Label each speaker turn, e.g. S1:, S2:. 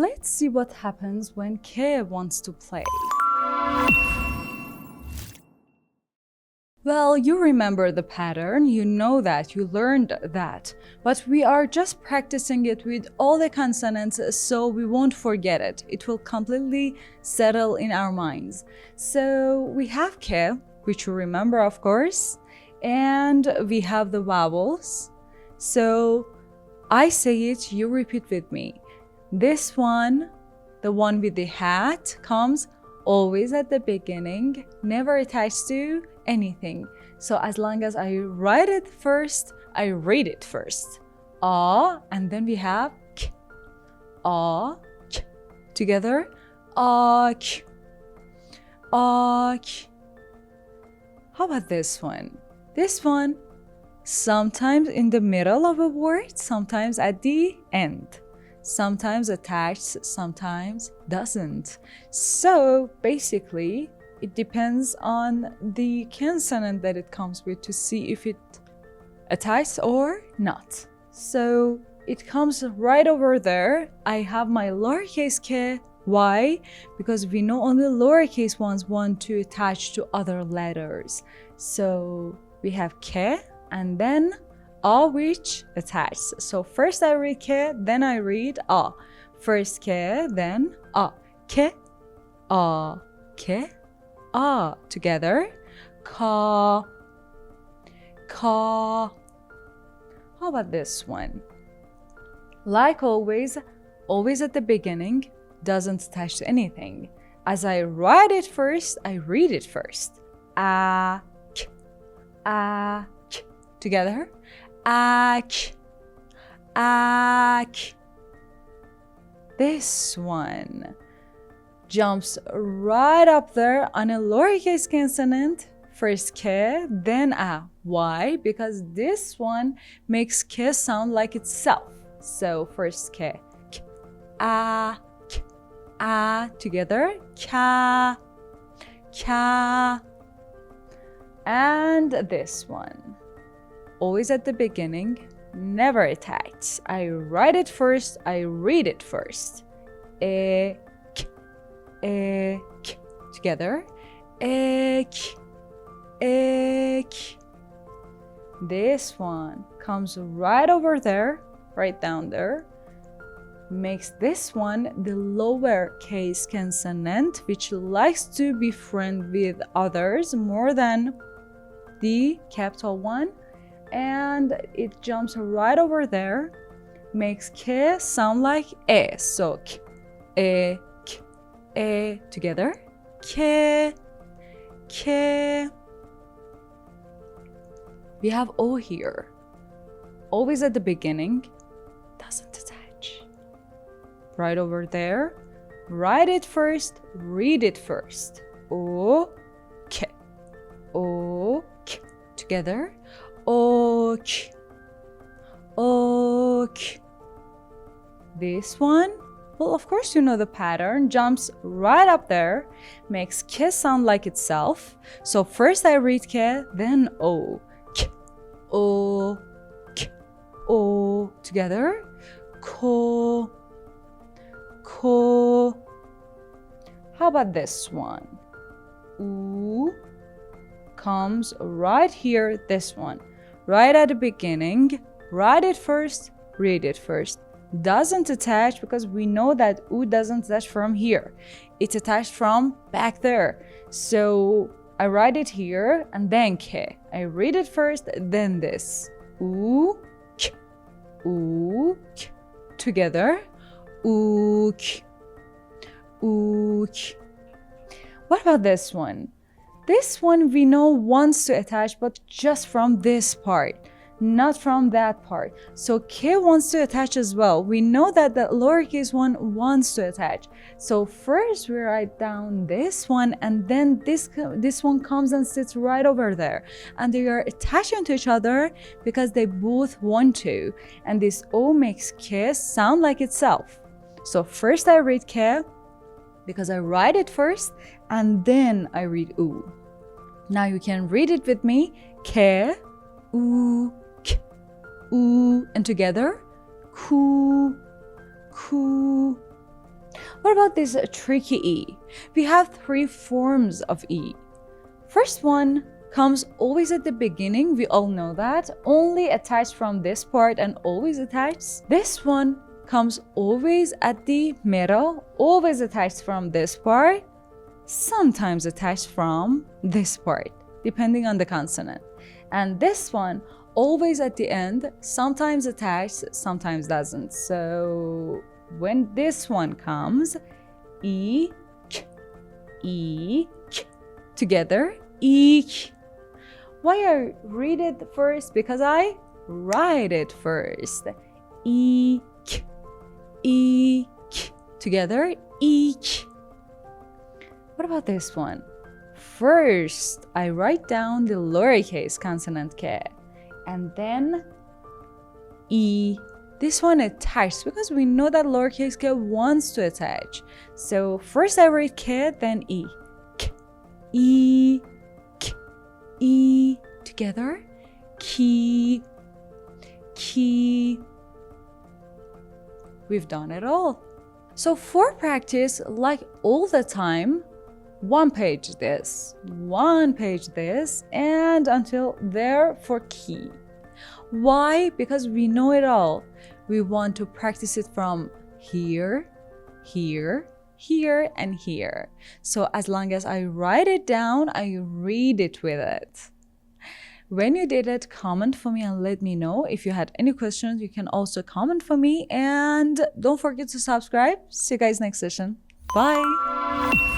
S1: Let's see what happens when K wants to play. Well, you remember the pattern, you know that, you learned that, but we are just practicing it with all the consonants so we won't forget it. It will completely settle in our minds. So we have K, which you remember, of course, and we have the vowels. So I say it, you repeat with me. This one, the one with the hat, comes always at the beginning, never attached to anything. So as long as I write it first, I read it first. And then we have K. K. Together. K. K. How about this one? This one, sometimes in the middle of a word, sometimes at the end. Sometimes attached, sometimes doesn't. So basically, it depends on the consonant that it comes with to see if it attached or not. So it comes right over there. I have my lowercase k. Why? Because we know only lowercase ones want to attach to other letters. So we have k and then a which attached. So first I read k, then I read a. First k, then a. K, a, k, a. Together. Ka, ka. How about this one? Like always at the beginning, doesn't attach to anything. As I write it first, I read it first. A, k, a, k. Together. Ak, ak. This one jumps right up there on a lowercase consonant. First K, then A. Why? Because this one makes K sound like itself. So first K, K, A, K, A. Together. Ka, ka. And this one. Always at the beginning, never attached. I write it first, I read it first. Ek, ek. Together. Ek, ek. This one comes right over there, right down there. Makes this one the lowercase consonant, which likes to be friend with others more than the capital one. And it jumps right over there, makes K sound like E. So K, E, K, E. Together. K, K. We have O here. Always at the beginning, doesn't attach. Right over there, write it first, read it first. O, K, O, K. Together. Ok, ok. This one, well, of course you know the pattern, jumps right up there, makes K sound like itself. So first I read K, then O. K, O, K, O. Together. Ko, ko. How about this one? U comes right here, this one. Right at the beginning, write it first, read it first. Doesn't attach because we know that U doesn't attach from here. It's attached from back there. So I write it here and then K. I read it first, then this. U, K, U, K. Together. U, K, U, K. What about this one? This one we know wants to attach, but just from this part, not from that part. So K wants to attach as well. We know that the lowercase one wants to attach. So first we write down this one, and then this one comes and sits right over there. And they are attaching to each other because they both want to. And this O makes K sound like itself. So first I read K because I write it first, and then I read U. Now you can read it with me. K, U, K, U. And together. Ku, ku. What about this tricky E? We have 3 forms of E. First one comes always at the beginning. We all know that. Only attached from this part and always attached. This one comes always at the middle, always attached from this part, sometimes attached from this part, depending on the consonant. And this one always at the end, sometimes attached, sometimes doesn't. So when this one comes, E, K, E, K, together, E, K. Why I read it first? Because I write it first. E, K, E, K, together, E, K. What about this one? First, I write down the lowercase consonant K, and then E. This one attached because we know that lowercase K wants to attach. So first I write K, then E. K, E, K, E, together, key, key. We've done it all. So for practice, like all the time, 1 page this, 1 page this, and until there for key. Why? Because we know it all. We want to practice it from here, here, here, and here. So as long as I write it down, I read it with it. When you did it, comment for me and let me know. If you had any questions, you can also comment for me. And don't forget to subscribe. See you guys next session. Bye.